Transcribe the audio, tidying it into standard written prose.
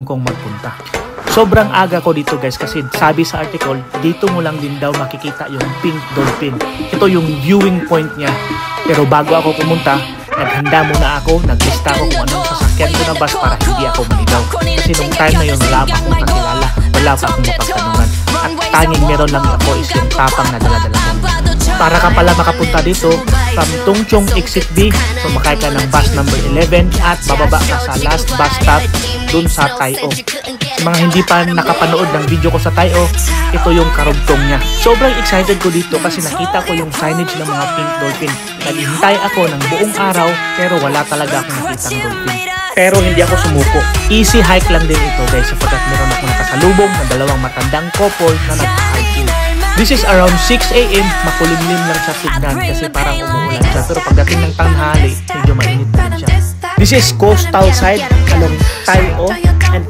kong magpunta. Sobrang aga ko dito guys kasi sabi sa article, dito mo lang din daw makikita yung pink dolphin. Ito yung viewing point niya. Pero bago ako pumunta, naghanda muna ako, naglista ako kung anong sasakyan ko na bus para hindi ako maligaw. Kasi nung time na yun, wala pa akong kakilala, wala pa akong mapagtanungan. At tanging meron lang ako is yung tapang na dala-dala ko. Para ka pala makapunta dito, from Tungchong Exit B, sumakay ka ng bus number 11 at bababa ka sa last bus stop dun sa Tai-O. Sa mga hindi pa nakapanood ng video ko sa Tai-O, ito yung karugtong niya. Sobrang excited ko dito kasi nakita ko yung signage ng mga pink dolphin. Naghihintay ako ng buong araw pero wala talaga akong nakitang dolphin. Pero hindi ako sumuko. Easy hike lang din ito guys sapagkat meron akong nakasalubong na dalawang matandang couple na nag-hiking. This is around 6 AM, makulimlim lang sa tignan kasi parang umuulan siya. Pero pagdating ng tanghali, medyo mainit din siya. This is coastal side along Tai-O and